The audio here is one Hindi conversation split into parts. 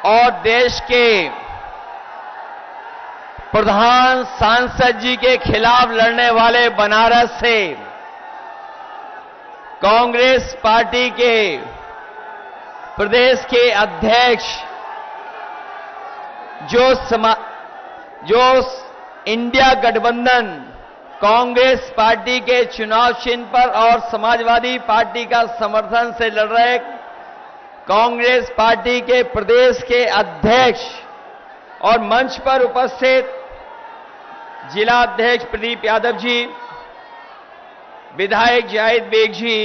और देश के प्रधान सांसद जी के खिलाफ लड़ने वाले बनारस से कांग्रेस पार्टी के प्रदेश के अध्यक्ष जो इंडिया गठबंधन कांग्रेस पार्टी के चुनाव चिन्ह पर और समाजवादी पार्टी का समर्थन से लड़ रहे कांग्रेस पार्टी के प्रदेश के अध्यक्ष और मंच पर उपस्थित जिला अध्यक्ष प्रदीप यादव जी, विधायक जाहिद बेग जी,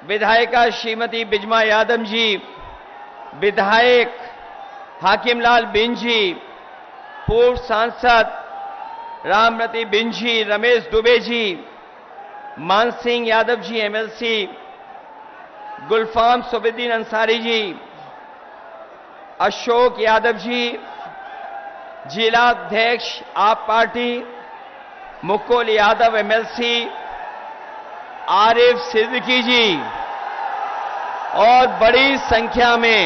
विधायिका श्रीमती बिजमा यादव जी, विधायक हाकिमलाल बिन जी, पूर्व सांसद रामरती बिन जी, रमेश दुबे जी, मान सिंह यादव जी एमएलसी, गुलफाम सुबेद्दीन अंसारी जी, अशोक यादव जी, जिला अध्यक्ष आप पार्टी मुकुल यादव एमएलसी, आरिफ सिद्दीकी जी और बड़ी संख्या में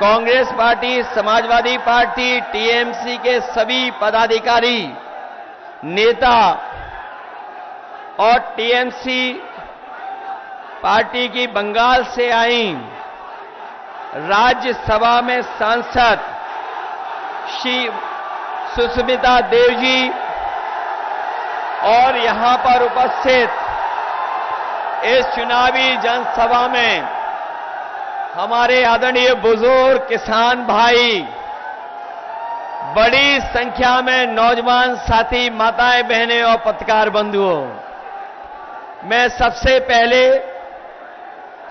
Congress party, Samajwadi party, TMC के सभी पदाधिकारी, नेता और टीएमसी पार्टी की बंगाल से आई राज्यसभा में सांसद श्री सुष्मिता देव जी और यहां पर उपस्थित इस चुनावी जनसभा में हमारे आदरणीय बुजुर्ग किसान भाई, बड़ी संख्या में नौजवान साथी, माताएं, बहनें और पत्रकार बंधुओं, मैं सबसे पहले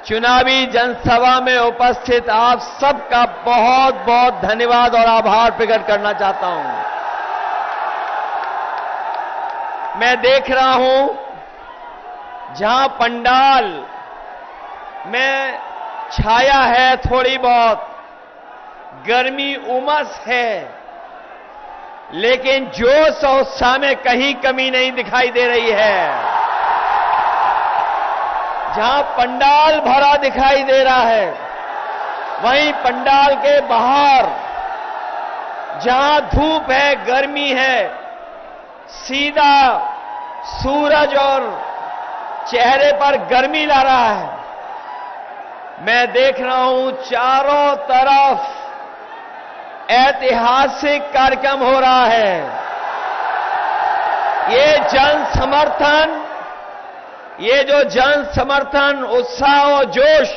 चुनावी जनसभा में उपस्थित आप सबका बहुत बहुत धन्यवाद और आभार प्रकट करना चाहता हूं। मैं देख रहा हूं जहां पंडाल में छाया है, थोड़ी बहुत गर्मी उमस है, लेकिन जोश और उत्साह में कहीं कमी नहीं दिखाई दे रही है। जहां पंडाल भरा दिखाई दे रहा है, वहीं पंडाल के बाहर जहां धूप है, गर्मी है, सीधा सूरज और चेहरे पर गर्मी ला रहा है। मैं देख रहा हूं चारों तरफ ऐतिहासिक कार्यक्रम हो रहा है। ये जो जन समर्थन, उत्साह और जोश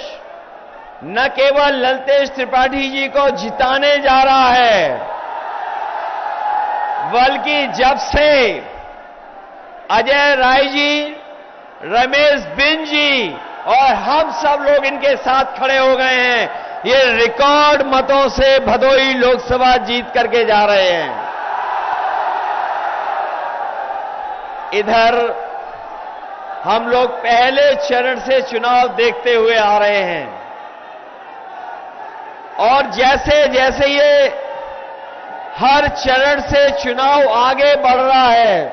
न केवल ललतेश त्रिपाठी जी को जिताने जा रहा है, बल्कि जब से अजय राय जी, रमेश बिन जी और हम सब लोग इनके साथ खड़े हो गए हैं, ये रिकॉर्ड मतों से भदोही लोकसभा जीत करके जा रहे हैं। इधर हम लोग पहले चरण से चुनाव देखते हुए आ रहे हैं और जैसे जैसे ये हर चरण से चुनाव आगे बढ़ रहा है,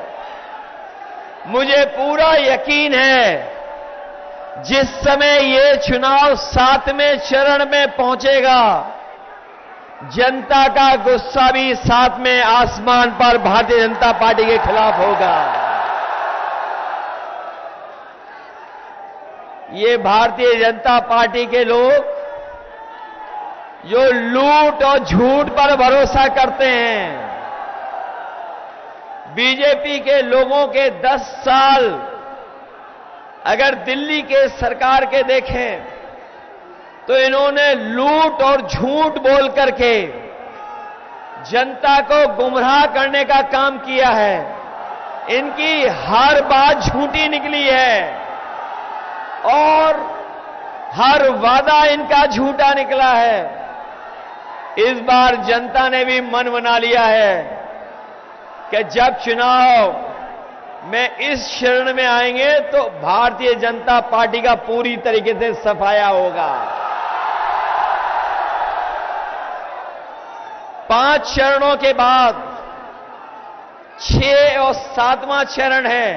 मुझे पूरा यकीन है जिस समय ये चुनाव 7वें चरण में पहुंचेगा, जनता का गुस्सा भी 7वें आसमान पर भारतीय जनता पार्टी के खिलाफ होगा। ये भारतीय जनता पार्टी के लोग जो लूट और झूठ पर भरोसा करते हैं, बीजेपी के लोगों के 10 साल अगर दिल्ली के सरकार के देखें तो इन्होंने लूट और झूठ बोल करके जनता को गुमराह करने का काम किया है। इनकी हर बात झूठी निकली है और हर वादा इनका झूठा निकला है। इस बार जनता ने भी मन बना लिया है कि जब चुनाव में इस चरण में आएंगे तो भारतीय जनता पार्टी का पूरी तरीके से सफाया होगा। 5 चरणों के बाद 6 और 7वां चरण है।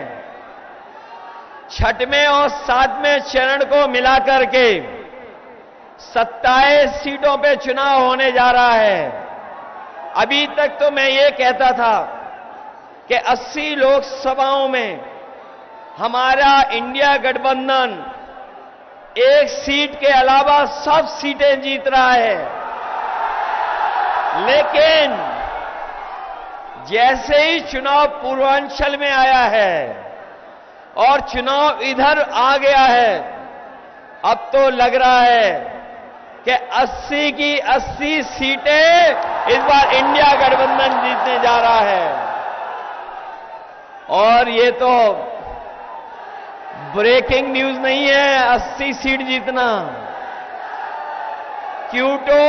6वें और 7वें चरण को मिलाकर के 27 सीटों पे चुनाव होने जा रहा है। अभी तक तो मैं ये कहता था कि 80 लोकसभाओं में हमारा इंडिया गठबंधन एक सीट के अलावा सब सीटें जीत रहा है। लेकिन जैसे ही चुनाव पूर्वांचल में आया है और चुनाव इधर आ गया है, अब तो लग रहा है कि 80 की 80 सीटें इस बार इंडिया गठबंधन जीतने जा रहा है। और ये तो ब्रेकिंग न्यूज नहीं है 80 सीट जीतना। क्यूटो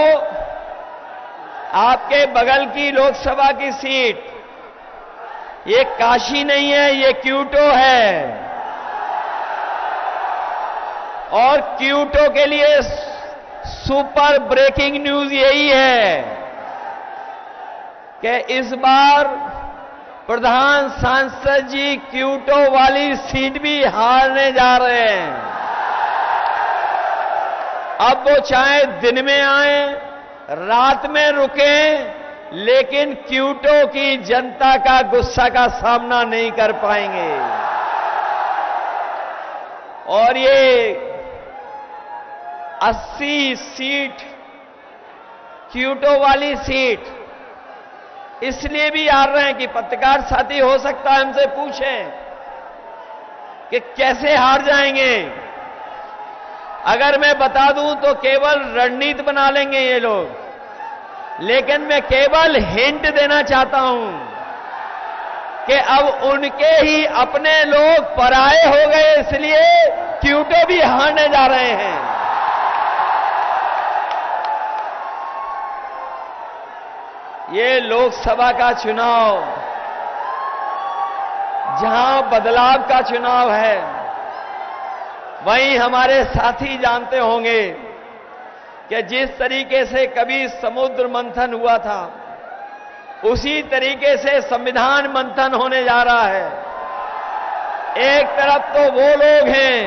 आपके बगल की लोकसभा की सीट, ये काशी नहीं है, ये क्यूटो है। और क्यूटो के लिए सुपर ब्रेकिंग न्यूज यही है कि इस बार प्रधान सांसद जी क्यूटो वाली सीट भी हारने जा रहे हैं। अब वो चाहे दिन में आए, रात में रुकें, लेकिन क्यूटो की जनता का गुस्सा का सामना नहीं कर पाएंगे। और ये 80 सीट क्यूटो वाली सीट इसलिए भी हार रहे हैं कि पत्रकार साथी हो सकता है हमसे पूछें कि कैसे हार जाएंगे। अगर मैं बता दूं तो केवल रणनीति बना लेंगे ये लोग, लेकिन मैं केवल हिंट देना चाहता हूं कि अब उनके ही अपने लोग पराये हो गए, इसलिए क्यूटो भी हारने जा रहे हैं। ये लोकसभा का चुनाव जहां बदलाव का चुनाव है, वहीं हमारे साथी जानते होंगे कि जिस तरीके से कभी समुद्र मंथन हुआ था, उसी तरीके से संविधान मंथन होने जा रहा है। एक तरफ तो वो लोग हैं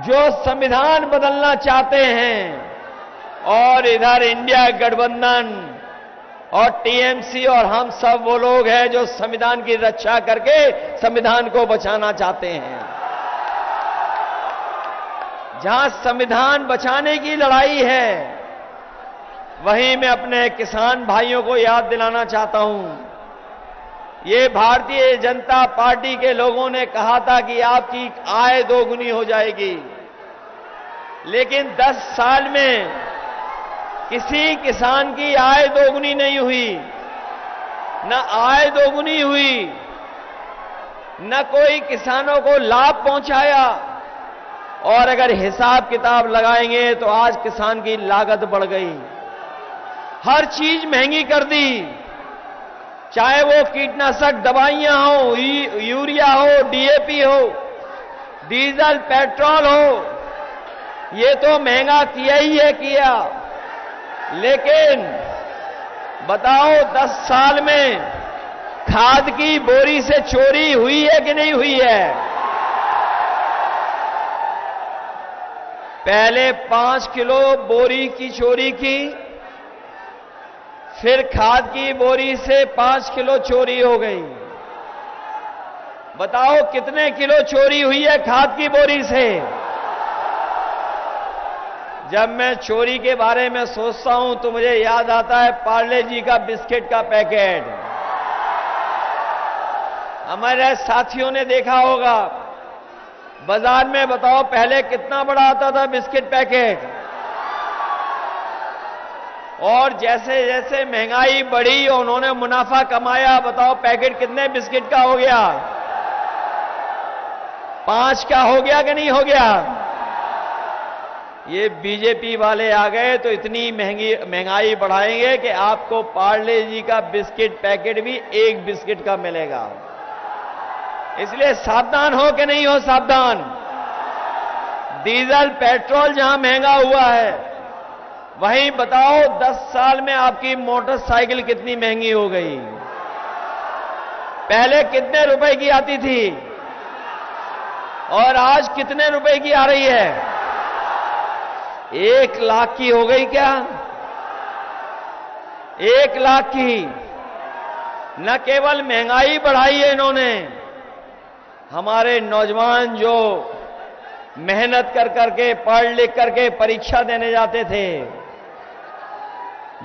जो संविधान बदलना चाहते हैं, और इधर इंडिया गठबंधन और टीएमसी और हम सब वो लोग हैं जो संविधान की रक्षा करके संविधान को बचाना चाहते हैं। जहां संविधान बचाने की लड़ाई है, वहीं मैं अपने किसान भाइयों को याद दिलाना चाहता हूं, ये भारतीय जनता पार्टी के लोगों ने कहा था कि आपकी आय दोगुनी हो जाएगी, लेकिन 10 साल में किसी किसान की आय दोगुनी नहीं हुई। न आय दोगुनी हुई, न कोई किसानों को लाभ पहुंचाया। और अगर हिसाब किताब लगाएंगे तो आज किसान की लागत बढ़ गई, हर चीज महंगी कर दी, चाहे वो कीटनाशक दवाइयां हो, यूरिया हो, डीएपी हो, डीजल पेट्रोल हो, ये तो महंगा किया ही है किया। लेकिन बताओ 10 साल में खाद की बोरी से चोरी हुई है कि नहीं हुई है? पहले 5 किलो बोरी की चोरी की, फिर खाद की बोरी से 5 किलो चोरी हो गई। बताओ कितने किलो चोरी हुई है खाद की बोरी से? जब मैं चोरी के बारे में सोचता हूं तो मुझे याद आता है पार्ले जी का बिस्किट का पैकेट। हमारे साथियों ने देखा होगा बाजार में, बताओ पहले कितना बड़ा आता था बिस्किट पैकेट, और जैसे जैसे महंगाई बढ़ी और उन्होंने मुनाफा कमाया, बताओ पैकेट कितने बिस्किट का हो गया? 5 का हो गया कि नहीं हो गया? ये बीजेपी वाले आ गए तो इतनी महंगाई बढ़ाएंगे कि आपको पार्ले जी का बिस्किट पैकेट भी 1 बिस्किट का मिलेगा। इसलिए सावधान हो कि नहीं हो सावधान। डीजल पेट्रोल जहां महंगा हुआ है, वहीं बताओ 10 साल में आपकी मोटरसाइकिल कितनी महंगी हो गई। पहले कितने रुपए की आती थी और आज कितने रुपए की आ रही है? 1 लाख की हो गई क्या? 1 लाख की। न केवल महंगाई बढ़ाई है इन्होंने, हमारे नौजवान जो मेहनत कर करके पढ़ लिख करके परीक्षा देने जाते थे,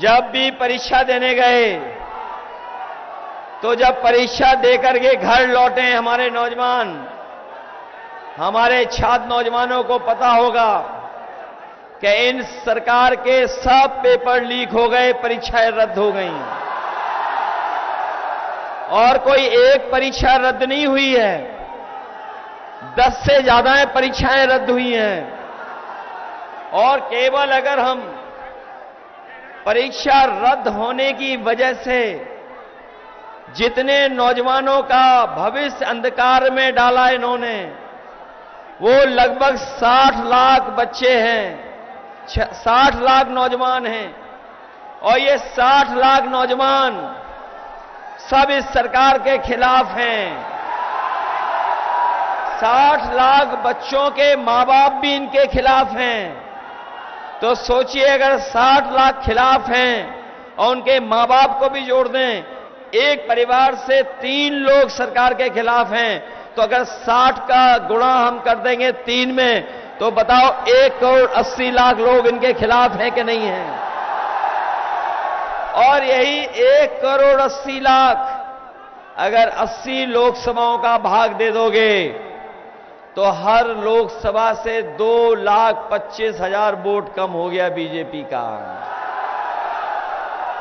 जब भी परीक्षा देने गए तो जब परीक्षा देकर के घर लौटे हमारे नौजवान, हमारे छात्र नौजवानों को पता होगा कि इन सरकार के सब पेपर लीक हो गए, परीक्षाएं रद्द हो गई और कोई एक परीक्षा रद्द नहीं हुई है, 10 से ज्यादा परीक्षाएं रद्द हुई हैं। और केवल अगर हम परीक्षा रद्द होने की वजह से जितने नौजवानों का भविष्य अंधकार में डाला इन्होंने, वो लगभग 60 लाख बच्चे हैं, 60 लाख नौजवान हैं। और ये 60 लाख नौजवान सब इस सरकार के खिलाफ हैं। 60 लाख बच्चों के मां बाप भी इनके खिलाफ हैं। तो सोचिए, अगर 60 लाख खिलाफ हैं और उनके मां बाप को भी जोड़ दें, एक परिवार से 3 लोग सरकार के खिलाफ हैं, तो अगर 60 का गुणा हम कर देंगे 3 में, तो बताओ 1 करोड़ 80 लाख लोग इनके खिलाफ हैं कि नहीं हैं? और यही 1 करोड़ 80 लाख अगर 80 लोकसभाओं का भाग दे दोगे तो हर लोकसभा से 2,25,000 वोट कम हो गया बीजेपी का।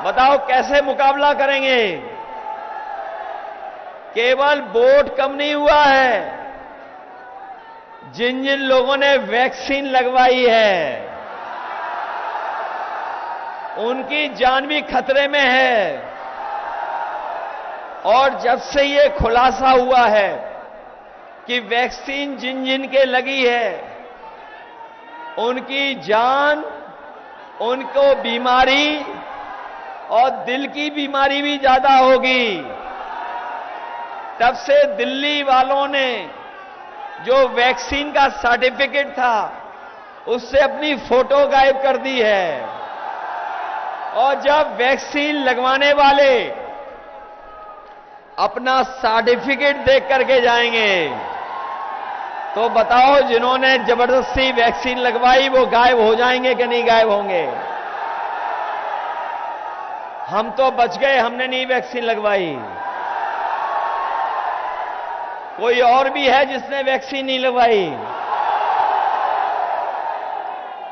बताओ कैसे मुकाबला करेंगे? केवल वोट कम नहीं हुआ है, जिन जिन लोगों ने वैक्सीन लगवाई है उनकी जान भी खतरे में है। और जब से ये खुलासा हुआ है कि वैक्सीन जिन जिन के लगी है उनकी जान, उनको बीमारी और दिल की बीमारी भी ज्यादा होगी, तब से दिल्ली वालों ने जो वैक्सीन का सर्टिफिकेट था उससे अपनी फोटो गायब कर दी है। और जब वैक्सीन लगवाने वाले अपना सर्टिफिकेट देख करके जाएंगे तो बताओ, जिन्होंने जबरदस्ती वैक्सीन लगवाई वो गायब हो जाएंगे कि नहीं गायब होंगे? हम तो बच गए, हमने नहीं वैक्सीन लगवाई। कोई और भी है जिसने वैक्सीन नहीं लगवाई?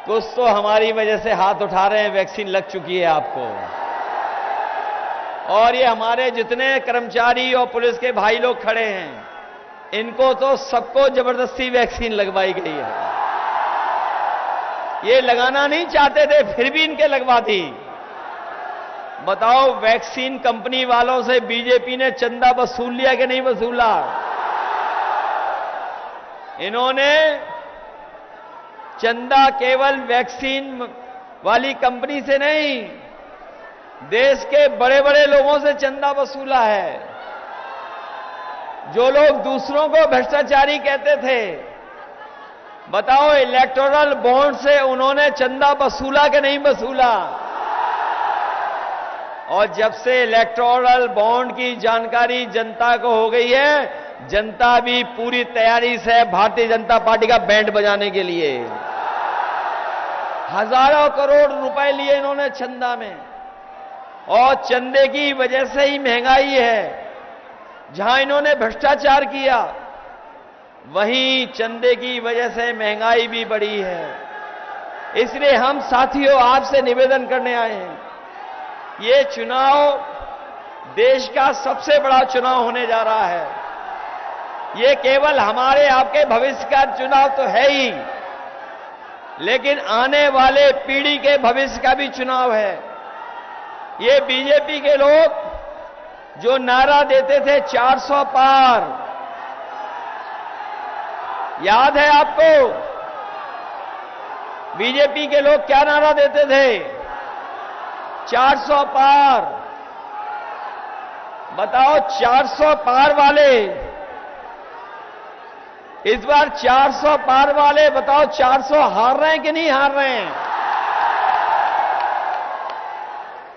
कुछ तो हमारी वजह से हाथ उठा रहे हैं, वैक्सीन लग चुकी है आपको। और ये हमारे जितने कर्मचारी और पुलिस के भाई लोग खड़े हैं, इनको तो सबको जबरदस्ती वैक्सीन लगवाई गई है। ये लगाना नहीं चाहते थे, फिर भी इनके लगवा दी। बताओ, वैक्सीन कंपनी वालों से बीजेपी ने चंदा वसूल लिया कि नहीं वसूला? इन्होंने चंदा केवल वैक्सीन वाली कंपनी से नहीं, देश के बड़े बड़े लोगों से चंदा वसूला है। जो लोग दूसरों को भ्रष्टाचारी कहते थे, बताओ इलेक्टोरल बॉन्ड से उन्होंने चंदा वसूला कि नहीं वसूला? और जब से इलेक्टोरल बॉन्ड की जानकारी जनता को हो गई है, जनता भी पूरी तैयारी से भारतीय जनता पार्टी का बैंड बजाने के लिए। हजारों करोड़ रुपए लिए इन्होंने चंदा में, और चंदे की वजह से ही महंगाई है। जहां इन्होंने भ्रष्टाचार किया, वहीं चंदे की वजह से महंगाई भी बढ़ी है। इसलिए हम साथियों आपसे निवेदन करने आए हैं, ये चुनाव देश का सबसे बड़ा चुनाव होने जा रहा है। ये केवल हमारे आपके भविष्य का चुनाव तो है ही, लेकिन आने वाले पीढ़ी के भविष्य का भी चुनाव है। ये बीजेपी के लोग जो नारा देते थे 400 पार, याद है आपको? बीजेपी के लोग क्या नारा देते थे? 400 पार। बताओ, 400 पार वाले इस बार 400 पार वाले बताओ 400 हार रहे हैं कि नहीं हार रहे हैं?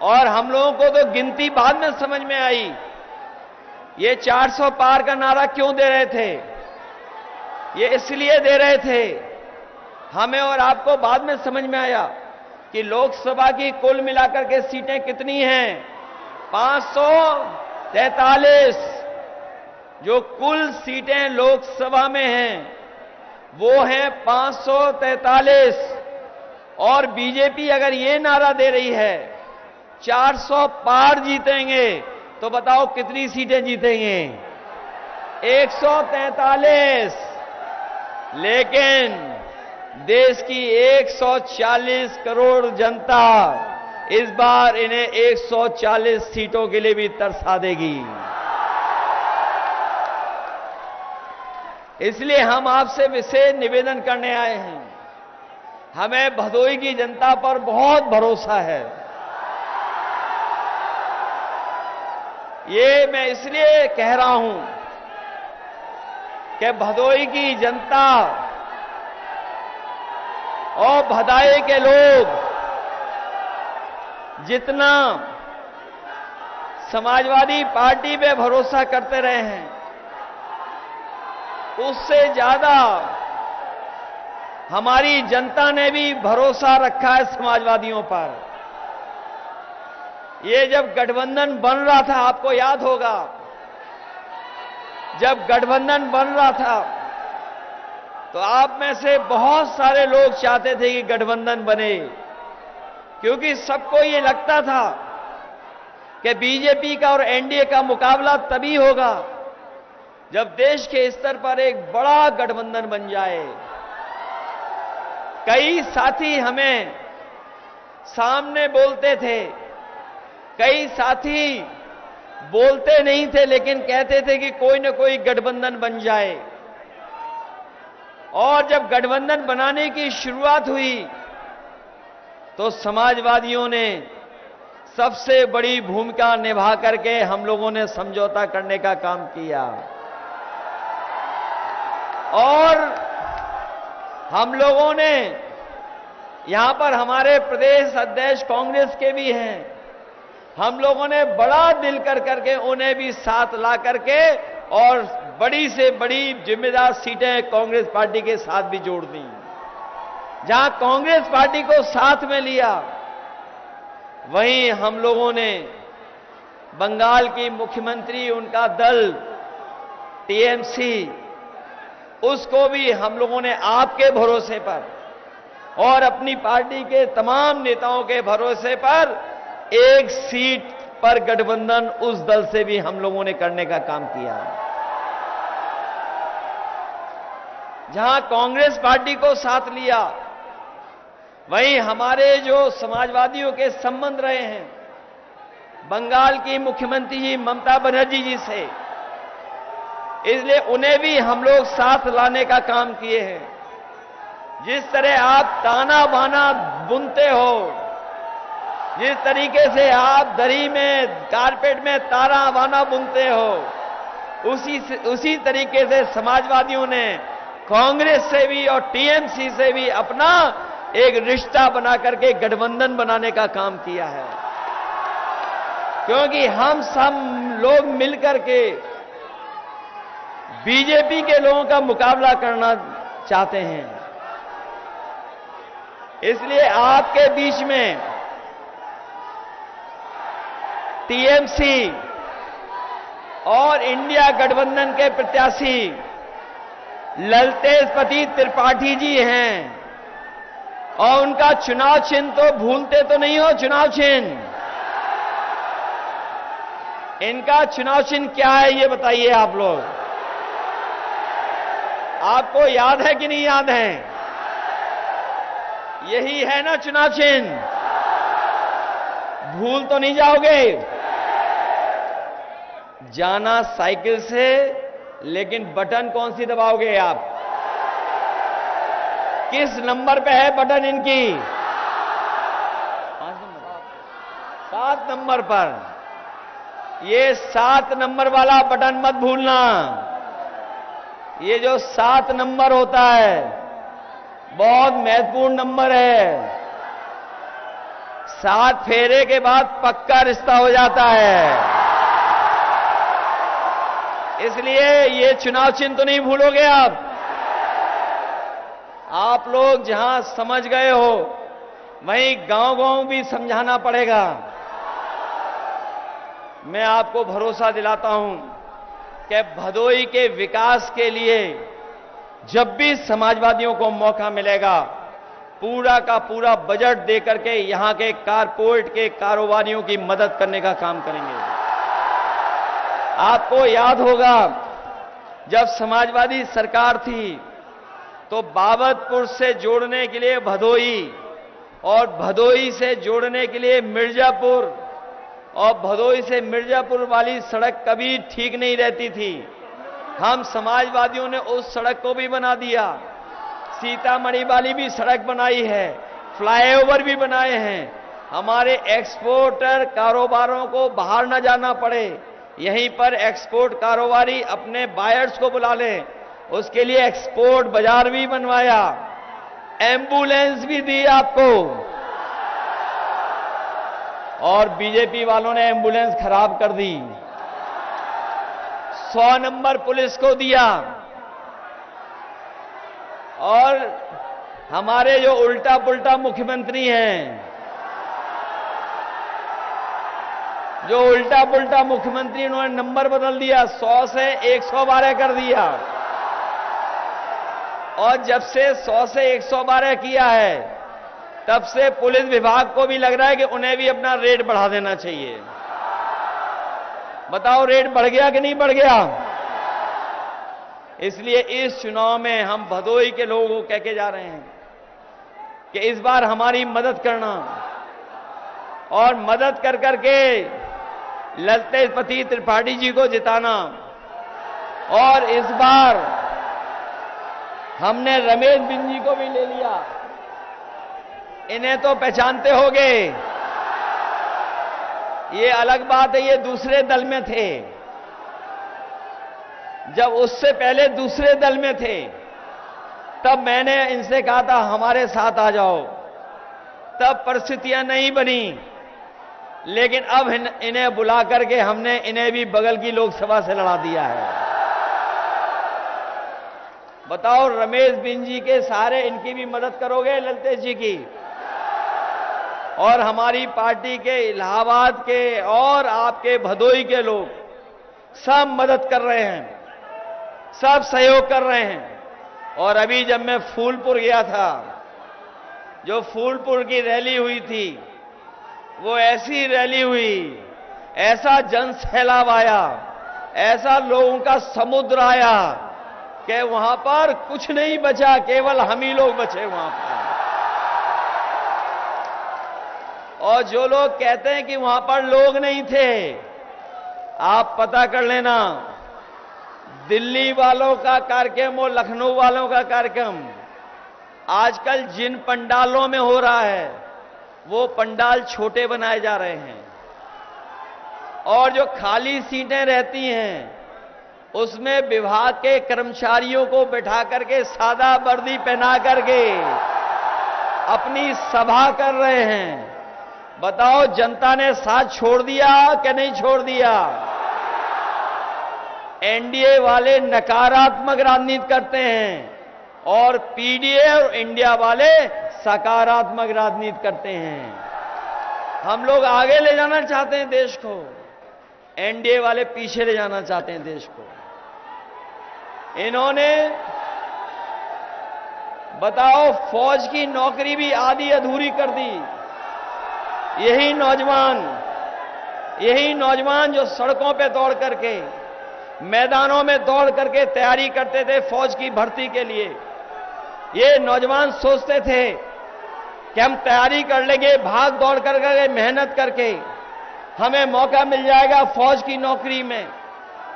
और हम लोगों को तो गिनती बाद में समझ में आई। ये 400 पार का नारा क्यों दे रहे थे? ये इसलिए दे रहे थे, हमें और आपको बाद में समझ में आया कि लोकसभा की कुल मिलाकर के सीटें कितनी हैं? 543। जो कुल सीटें लोकसभा में हैं वो हैं 543। और बीजेपी अगर ये नारा दे रही है 400 पार जीतेंगे, तो बताओ कितनी सीटें जीतेंगे? 143। लेकिन देश की 140 करोड़ जनता इस बार इन्हें 140 सीटों के लिए भी तरसा देगी। इसलिए हम आपसे विशेष निवेदन करने आए हैं। हमें भदोही की जनता पर बहुत भरोसा है। ये मैं इसलिए कह रहा हूं कि भदोही की जनता और भदाई के लोग जितना समाजवादी पार्टी पे भरोसा करते रहे हैं, उससे ज्यादा हमारी जनता ने भी भरोसा रखा है समाजवादियों पर। ये जब गठबंधन बन रहा था, आपको याद होगा, जब गठबंधन बन रहा था तो आप में से बहुत सारे लोग चाहते थे कि गठबंधन बने, क्योंकि सबको ये लगता था कि बीजेपी का और एनडीए का मुकाबला तभी होगा जब देश के स्तर पर एक बड़ा गठबंधन बन जाए। कई साथी हमें सामने बोलते थे, कई साथी बोलते नहीं थे लेकिन कहते थे कि कोई न कोई गठबंधन बन जाए। और जब गठबंधन बनाने की शुरुआत हुई तो समाजवादियों ने सबसे बड़ी भूमिका निभा करके हम लोगों ने समझौता करने का काम किया। और हम लोगों ने यहां पर हमारे प्रदेश अध्यक्ष कांग्रेस के भी हैं, हम लोगों ने बड़ा दिल कर करके उन्हें भी साथ ला करके और बड़ी से बड़ी जिम्मेदार सीटें कांग्रेस पार्टी के साथ भी जोड़ दी। जहां कांग्रेस पार्टी को साथ में लिया, वहीं हम लोगों ने बंगाल की मुख्यमंत्री, उनका दल टीएमसी, उसको भी हम लोगों ने आपके भरोसे पर और अपनी पार्टी के तमाम नेताओं के भरोसे पर एक सीट पर गठबंधन उस दल से भी हम लोगों ने करने का काम किया। जहां कांग्रेस पार्टी को साथ लिया, वहीं हमारे जो समाजवादियों के संबंध रहे हैं बंगाल की मुख्यमंत्री जी ममता बनर्जी जी से, इसलिए उन्हें भी हम लोग साथ लाने का काम किए हैं। जिस तरह आप ताना बाना बुनते हो, जिस तरीके से आप दरी में, कारपेट में ताना बाना बुनते हो, उसी तरीके से समाजवादियों ने कांग्रेस से भी और टीएमसी से भी अपना एक रिश्ता बना करके गठबंधन बनाने का काम किया है। क्योंकि हम सब लोग मिलकर के बीजेपी के लोगों का मुकाबला करना चाहते हैं। इसलिए आपके बीच में टीएमसी और इंडिया गठबंधन के प्रत्याशी ललतेश त्रिपाठी जी हैं, और उनका चुनाव चिन्ह तो भूलते तो नहीं हो। चुनाव चिन्ह, इनका चुनाव चिन्ह क्या है ये बताइए आप लोग। आपको याद है कि नहीं याद है? यही है ना चुनाव चिन्ह, भूल तो नहीं जाओगे। जाना साइकिल से, लेकिन बटन कौन सी दबाओगे आप? किस नंबर पे है बटन इनकी? 7 नंबर पर। ये 7 नंबर वाला बटन मत भूलना। ये जो 7 नंबर होता है बहुत महत्वपूर्ण नंबर है। 7 फेरे के बाद पक्का रिश्ता हो जाता है। इसलिए ये चुनाव चिन्ह तो नहीं भूलोगे आप। आप लोग जहां समझ गए हो वहीं गांव-गांव भी समझाना पड़ेगा। मैं आपको भरोसा दिलाता हूं कि भदोई के विकास के लिए जब भी समाजवादियों को मौका मिलेगा, पूरा का पूरा बजट देकर के यहां के कारपोरेट के कारोबारियों की मदद करने का काम करेंगे। आपको याद होगा जब समाजवादी सरकार थी तो बाबतपुर से जोड़ने के लिए भदोई और भदोई से जोड़ने के लिए मिर्जापुर और भदोई से मिर्जापुर वाली सड़क कभी ठीक नहीं रहती थी। हम समाजवादियों ने उस सड़क को भी बना दिया। सीतामढ़ी वाली भी सड़क बनाई है, फ्लाईओवर भी बनाए हैं। हमारे एक्सपोर्टर कारोबारों को बाहर न जाना पड़े, यहीं पर एक्सपोर्ट कारोबारी अपने बायर्स को बुला लें। उसके लिए एक्सपोर्ट बाजार भी बनवाया, एम्बुलेंस भी दी आपको। और बीजेपी वालों ने एम्बुलेंस खराब कर दी। 100 नंबर पुलिस को दिया। और हमारे जो उल्टा पुल्टा मुख्यमंत्री हैं, जो उल्टा पुल्टा मुख्यमंत्री, उन्होंने नंबर बदल दिया, 100 से 112 कर दिया। और जब से 100 से 112 किया है, तब से पुलिस विभाग को भी लग रहा है कि उन्हें भी अपना रेट बढ़ा देना चाहिए। बताओ रेट बढ़ गया कि नहीं बढ़ गया? इसलिए इस चुनाव में हम भदोई के लोगों को कह के जा रहे हैं कि इस बार हमारी मदद करना और मदद कर करके ललतेजपति त्रिपाठी जी को जिताना। और इस बार हमने रमेश बिंद जी को भी ले लिया। इन्हें तो पहचानते होंगे, ये अलग बात है, ये दूसरे दल में थे। जब उससे पहले दूसरे दल में थे, तब मैंने इनसे कहा था हमारे साथ आ जाओ। तब परिस्थितियां नहीं बनी, लेकिन अब इन्हें बुला करके हमने इन्हें भी बगल की लोकसभा से लड़ा दिया है। बताओ रमेश बिंद जी के सारे इनकी भी मदद करोगे, ललतेज जी की? और हमारी पार्टी के इलाहाबाद के और आपके भदोई के लोग सब मदद कर रहे हैं, सब सहयोग कर रहे हैं। और अभी जब मैं फूलपुर गया था, जो फूलपुर की रैली हुई थी, वो ऐसी रैली हुई, ऐसा जन सैलाब आया, ऐसा लोगों का समुद्र आया कि वहां पर कुछ नहीं बचा, केवल हम ही लोग बचे वहां पर। और जो लोग कहते हैं कि वहां पर लोग नहीं थे, आप पता कर लेना, दिल्ली वालों का कार्यक्रम और लखनऊ वालों का कार्यक्रम आजकल जिन पंडालों में हो रहा है, वो पंडाल छोटे बनाए जा रहे हैं। और जो खाली सीटें रहती हैं, उसमें विभाग के कर्मचारियों को बैठा करके सादा वर्दी पहना करके अपनी सभा कर रहे हैं। बताओ जनता ने साथ छोड़ दिया कि नहीं छोड़ दिया? एनडीए वाले नकारात्मक राजनीति करते हैं और पीडीए और इंडिया वाले सकारात्मक राजनीति करते हैं। हम लोग आगे ले जाना चाहते हैं देश को, एनडीए वाले पीछे ले जाना चाहते हैं देश को। इन्होंने बताओ फौज की नौकरी भी आधी अधूरी कर दी। यही नौजवान जो सड़कों पे दौड़ करके, मैदानों में दौड़ करके तैयारी करते थे फौज की भर्ती के लिए, ये नौजवान सोचते थे कि हम तैयारी कर लेंगे, भाग दौड़ करके, मेहनत करके हमें मौका मिल जाएगा फौज की नौकरी में।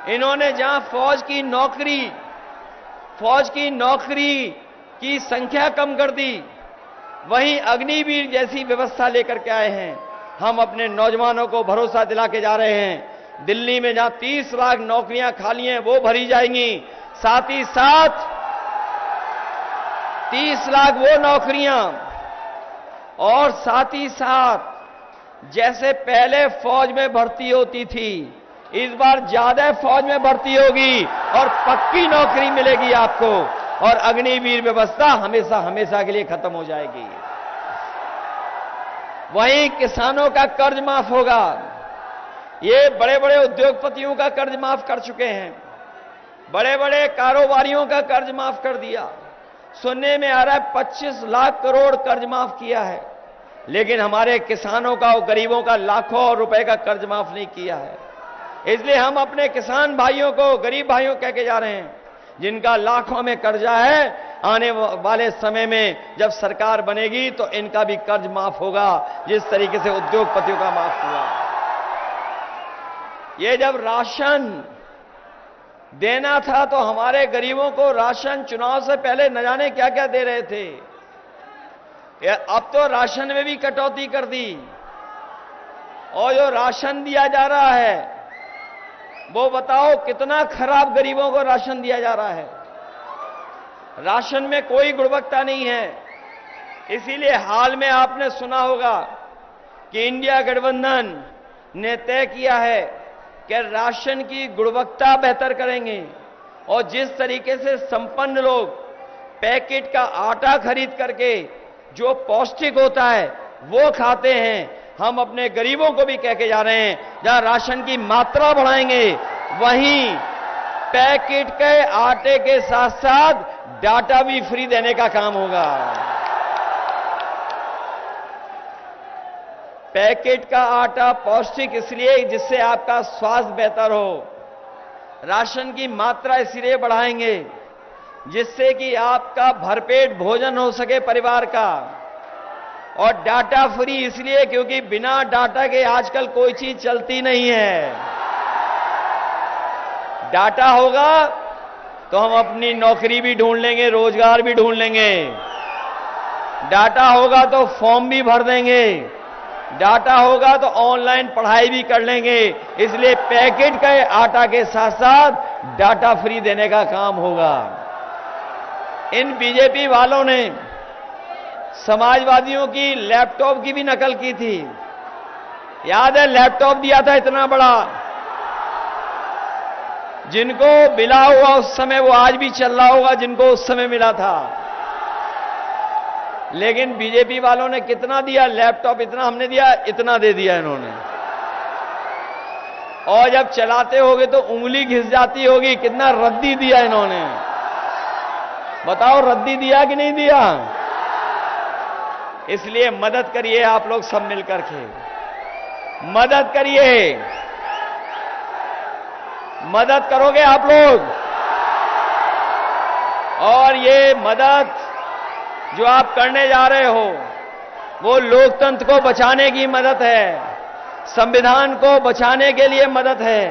इन्होंने जहां फौज की नौकरी की संख्या कम कर दी, वहीं अग्निवीर जैसी व्यवस्था लेकर के आए हैं। हम अपने नौजवानों को भरोसा दिला के जा रहे हैं, दिल्ली में जहां 30 लाख नौकरियां खाली हैं वो भरी जाएंगी, साथ ही साथ 30 लाख वो नौकरियां और साथ ही साथ जैसे पहले फौज में भर्ती होती थी, इस बार ज्यादा फौज में भर्ती होगी और पक्की नौकरी मिलेगी आपको, और अग्निवीर व्यवस्था हमेशा हमेशा के लिए खत्म हो जाएगी। वहीं किसानों का कर्ज माफ होगा। ये बड़े बड़े उद्योगपतियों का कर्ज माफ कर चुके हैं, बड़े बड़े कारोबारियों का कर्ज माफ कर दिया। सुनने में आ रहा है 25 लाख करोड़ कर्ज माफ किया है, लेकिन हमारे किसानों का और गरीबों का लाखों रुपए का कर्ज माफ नहीं किया है। इसलिए हम अपने किसान भाइयों को, गरीब भाइयों कह के जा रहे हैं, जिनका लाखों में कर्जा है, आने वाले समय में जब सरकार बनेगी तो इनका भी कर्ज माफ होगा, जिस तरीके से उद्योगपतियों का माफ हुआ। ये जब राशन देना था तो हमारे गरीबों को राशन चुनाव से पहले न जाने क्या क्या दे रहे थे। अब तो राशन में भी कटौती कर दी, और जो राशन दिया जा रहा है वो बताओ कितना खराब गरीबों को राशन दिया जा रहा है। राशन में कोई गुणवत्ता नहीं है। इसीलिए हाल में आपने सुना होगा कि इंडिया गठबंधन ने तय किया है कि राशन की गुणवत्ता बेहतर करेंगे, और जिस तरीके से संपन्न लोग पैकेट का आटा खरीद करके जो पौष्टिक होता है वो खाते हैं, हम अपने गरीबों को भी कह के जा रहे हैं, जहां राशन की मात्रा बढ़ाएंगे वहीं पैकेट के आटे के साथ साथ डाटा भी फ्री देने का काम होगा। पैकेट का आटा पौष्टिक इसलिए जिससे आपका स्वास्थ्य बेहतर हो, राशन की मात्रा इसलिए बढ़ाएंगे जिससे कि आपका भरपेट भोजन हो सके परिवार का, और डाटा फ्री इसलिए क्योंकि बिना डाटा के आजकल कोई चीज चलती नहीं है। डाटा होगा तो हम अपनी नौकरी भी ढूंढ लेंगे, रोजगार भी ढूंढ लेंगे। डाटा होगा तो फॉर्म भी भर देंगे, डाटा होगा तो ऑनलाइन पढ़ाई भी कर लेंगे। इसलिए पैकेट के आटा के साथ साथ डाटा फ्री देने का काम होगा। इन बीजेपी वालों ने समाजवादियों की लैपटॉप की भी नकल की थी। याद है, लैपटॉप दिया था इतना बड़ा, जिनको मिला हुआ उस समय वो आज भी चल रहा होगा जिनको उस समय मिला था। लेकिन बीजेपी वालों ने कितना दिया लैपटॉप? इतना हमने दिया, इतना दे दिया इन्होंने। और जब चलाते होगे तो उंगली घिस जाती होगी, कितना रद्दी दिया इन्होंने। बताओ रद्दी दिया कि नहीं दिया? इसलिए मदद करिए आप लोग सब मिलकर के, मदद करिए। मदद करोगे आप लोग? और ये मदद जो आप करने जा रहे हो वो लोकतंत्र को बचाने की मदद है, संविधान को बचाने के लिए मदद है,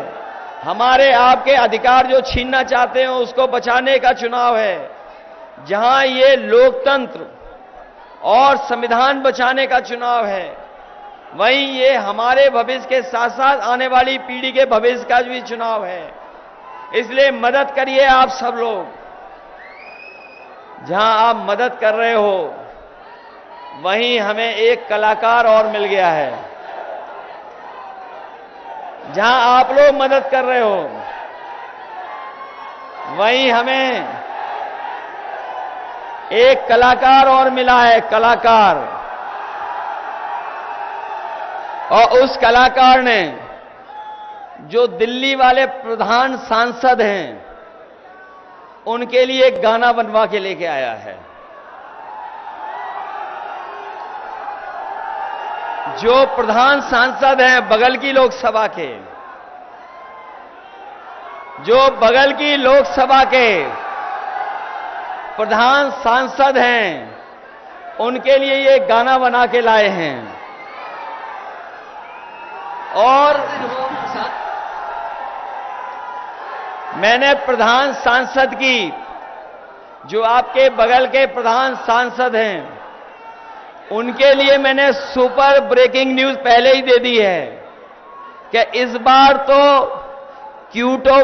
हमारे आपके अधिकार जो छीनना चाहते हो उसको बचाने का चुनाव है। जहां ये लोकतंत्र और संविधान बचाने का चुनाव है, वहीं ये हमारे भविष्य के साथ साथ आने वाली पीढ़ी के भविष्य का भी चुनाव है। इसलिए मदद करिए आप सब लोग। जहां आप मदद कर रहे हो वहीं हमें एक कलाकार और मिल गया है। जहां आप लोग मदद कर रहे हो वहीं हमें एक कलाकार और मिला है, कलाकार। और उस कलाकार ने जो दिल्ली वाले प्रधान सांसद हैं उनके लिए एक गाना बनवा के लेके आया है। जो प्रधान सांसद हैं बगल की लोकसभा के, जो बगल की लोकसभा के प्रधान सांसद हैं, उनके लिए ये गाना बना के लाए हैं। और मैंने प्रधान सांसद की, जो आपके बगल के प्रधान सांसद हैं, उनके लिए मैंने सुपर ब्रेकिंग न्यूज पहले ही दे दी है कि इस बार तो क्यूटो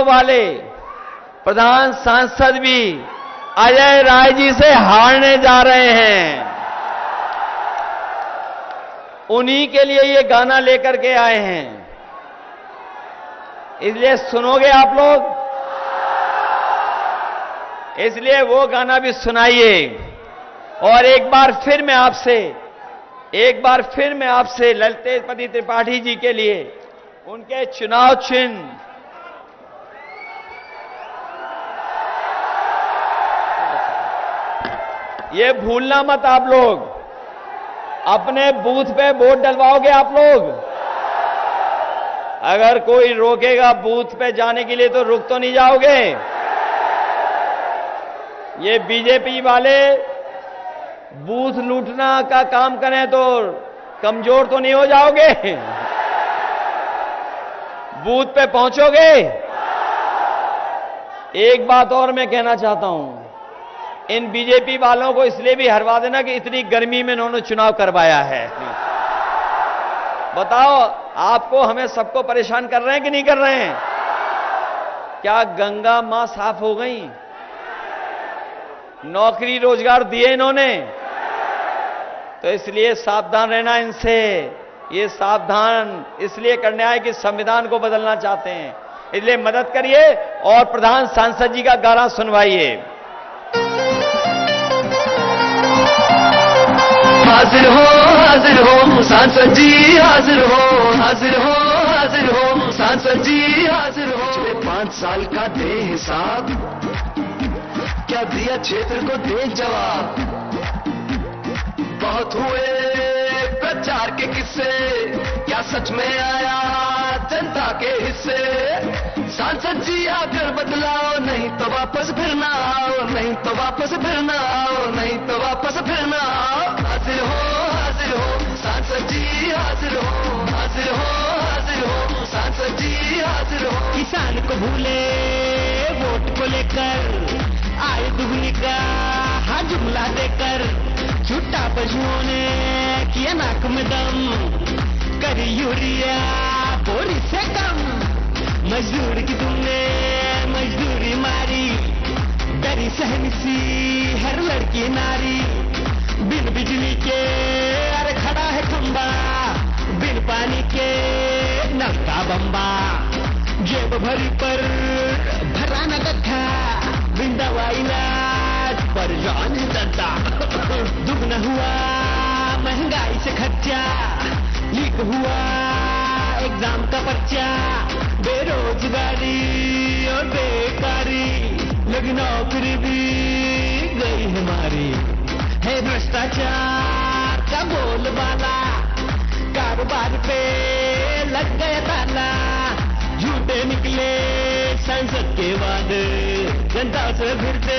वाले प्रधान सांसद भी अजय राय जी से हारने जा रहे हैं। उन्हीं के लिए ये गाना लेकर के आए हैं। इसलिए सुनोगे आप लोग, इसलिए वो गाना भी सुनाइए। और एक बार फिर मैं आपसे ललितेश त्रिपाठी जी के लिए उनके चुनाव चिन्ह ये भूलना मत। आप लोग अपने बूथ पे वोट डलवाओगे आप लोग। अगर कोई रोकेगा बूथ पे जाने के लिए तो रुक तो नहीं जाओगे। ये बीजेपी वाले बूथ लूटना का काम करें तो कमजोर तो नहीं हो जाओगे। बूथ पे पहुंचोगे। एक बात और मैं कहना चाहता हूं, इन बीजेपी वालों को इसलिए भी हरवा देना कि इतनी गर्मी में इन्होंने चुनाव करवाया है। बताओ, आपको हमें सबको परेशान कर रहे हैं कि नहीं कर रहे हैं? क्या गंगा मां साफ हो गई? नौकरी रोजगार दिए इन्होंने। तो इसलिए सावधान रहना इनसे। ये सावधान इसलिए करने आए कि संविधान को बदलना चाहते हैं। इसलिए मदद करिए और प्रधान सांसद जी का गाना सुनवाइए। हाजिर हो सांसद जी, हाजिर हो सांसद जी, हाजिर हो। पिछले 5 साल का दे हिसाब, क्या दिया क्षेत्र को दे जवाब। बहुत हुए प्रचार के किस्से, क्या सच में आया जनता के हिस्से। सांसद जी आकर बदलाओ, नहीं तो वापस फिर ना आओ, नहीं तो वापस फिर ना आओ, नहीं तो वापस फिर ना आओ। हाजिर हो सांसद जी, हाजिर हो सांसद जी, हाजिर हो। किसान को भूले वोट को लेकर, आए दुगनी का हाँ जुमला देकर। झूठा पशुओं ने किया नाक में दम, करी यूरिया बोरी से कम। मजदूर की तुमने मजदूरी मारी, डरी सहन सी हर लड़की नारी। बिन बिजली के अरे खड़ा है खंबा, बिन पानी के नल का बम्बा। जेब भरी पर भरा न गड्ढा, बिन दवाई इलाज पर जान दद्दा। दुगना हुआ महंगाई से खर्चा, लीक हुआ एग्जाम का पर्चा। बेरोजगारी और बेकारी, लगी नौकरी भी गई हमारी। है भ्रष्टाचार का बोलबाला, कारोबार पे लग गया ताला। झूठे निकले संसद के वादे, जनता से फिरते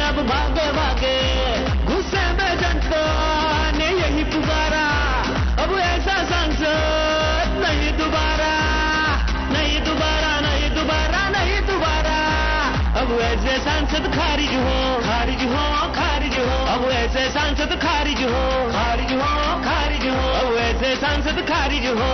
अब भागे भागे। गुस्से में जनता ने यही पुकारा, अब ऐसा सांसद नहीं दोबारा, नहीं दोबारा, नहीं दोबारा, नहीं दोबारा। अब ऐसे सांसद खारिज हो, खारिज हो, खारिज हो। अब ऐसे सांसद खारिज हो, खारिज हो, खारिज हो। अब ऐसे सांसद खारिज हो।